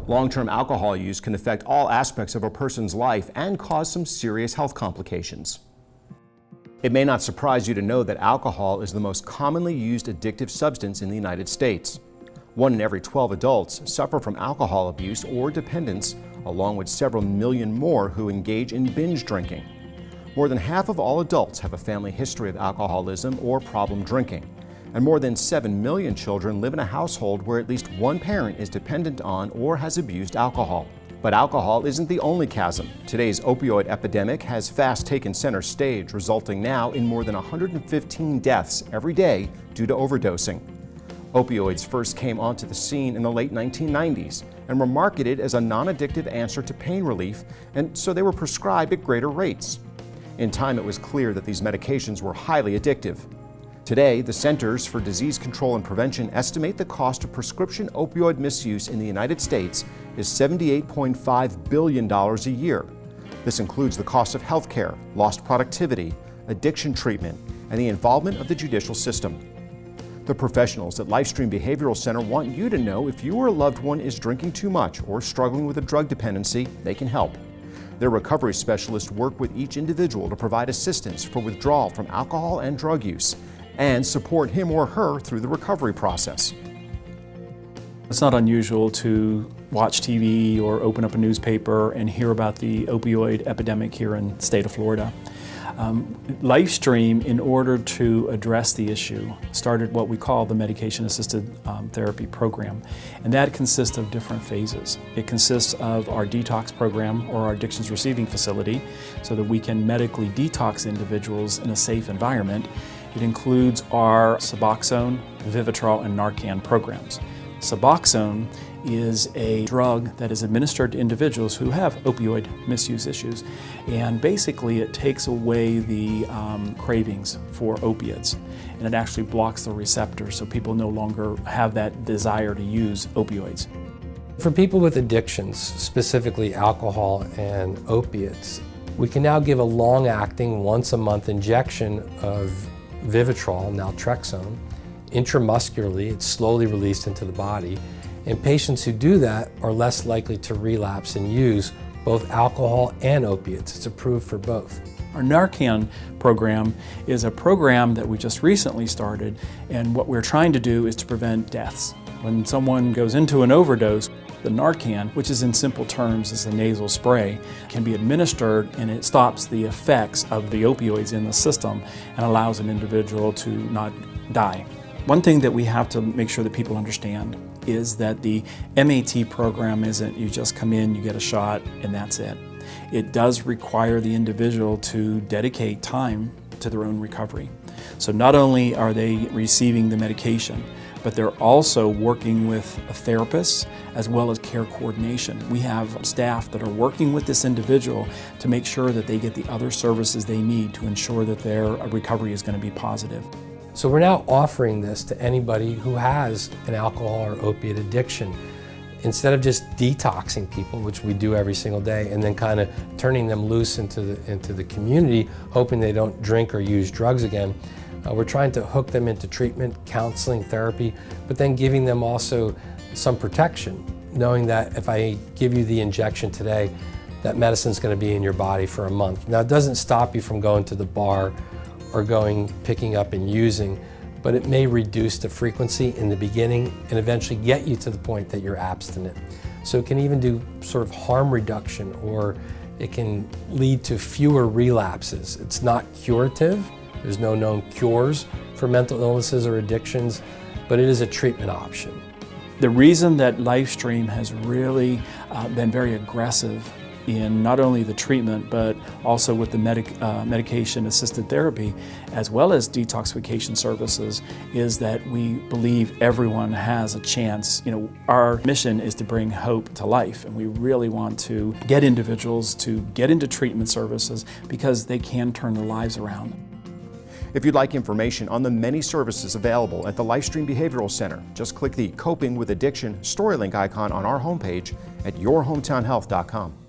Long-term alcohol use can affect all aspects of a person's life and cause some serious health complications. It may not surprise you to know that alcohol is the most commonly used addictive substance in the United States. 1 in every 12 adults suffer from alcohol abuse or dependence, along with several million more who engage in binge drinking. More than half of all adults have a family history of alcoholism or problem drinking, and more than 7 million children live in a household where at least one parent is dependent on or has abused alcohol. But alcohol isn't the only chasm. Today's opioid epidemic has fast taken center stage, resulting now in more than 115 deaths every day due to overdosing. Opioids first came onto the scene in the late 1990s and were marketed as a non-addictive answer to pain relief, and so they were prescribed at greater rates. In time, it was clear that these medications were highly addictive. Today, the Centers for Disease Control and Prevention estimate the cost of prescription opioid misuse in the United States is $78.5 billion a year. This includes the cost of health care, lost productivity, addiction treatment, and the involvement of the judicial system. The professionals at Lifestream Behavioral Center want you to know if you or a loved one is drinking too much or struggling with a drug dependency, they can help. Their recovery specialists work with each individual to provide assistance for withdrawal from alcohol and drug use and support him or her through the recovery process. It's not unusual to watch TV or open up a newspaper and hear about the opioid epidemic here in the state of Florida. Lifestream, in order to address the issue, started what we call the medication-assisted therapy program, and that consists of different phases. It consists of our detox program, or our addictions receiving facility, so that we can medically detox individuals in a safe environment. It includes our Suboxone, Vivitrol, and Narcan programs. Suboxone is a drug that is administered to individuals who have opioid misuse issues, and basically it takes away the cravings for opiates, and it actually blocks the receptors so people no longer have that desire to use opioids. For people with addictions, specifically alcohol and opiates, we can now give a long-acting, once-a-month injection of Vivitrol, naltrexone, intramuscularly. It's slowly released into the body. And patients who do that are less likely to relapse and use both alcohol and opiates. It's approved for both. Our Narcan program is a program that we just recently started, and what we're trying to do is to prevent deaths. When someone goes into an overdose, the Narcan, which is in simple terms is a nasal spray, can be administered, and it stops the effects of the opioids in the system and allows an individual to not die. One thing that we have to make sure that people understand is that the MAT program isn't you just come in, you get a shot, and that's it. It does require the individual to dedicate time to their own recovery. So not only are they receiving the medication, but they're also working with a therapist as well as care coordination. We have staff that are working with this individual to make sure that they get the other services they need to ensure that their recovery is going to be positive. So we're now offering this to anybody who has an alcohol or opiate addiction. Instead of just detoxing people, which we do every single day, and then kind of turning them loose into the community, hoping they don't drink or use drugs again, we're trying to hook them into treatment, counseling, therapy, but then giving them also some protection, knowing that if I give you the injection today, that medicine's going to be in your body for a month. Now, it doesn't stop you from going to the bar or picking up and using, but it may reduce the frequency in the beginning and eventually get you to the point that you're abstinent. So it can even do sort of harm reduction, or it can lead to fewer relapses. It's not curative. There's no known cures for mental illnesses or addictions, but it is a treatment option. The reason that Lifestream has really been very aggressive in not only the treatment, but also with the medication-assisted therapy, as well as detoxification services, is that we believe everyone has a chance. Our mission is to bring hope to life, and we really want to get individuals to get into treatment services because they can turn their lives around. If you'd like information on the many services available at the Lifestream Behavioral Center, just click the Coping with Addiction story link icon on our homepage at yourhometownhealth.com.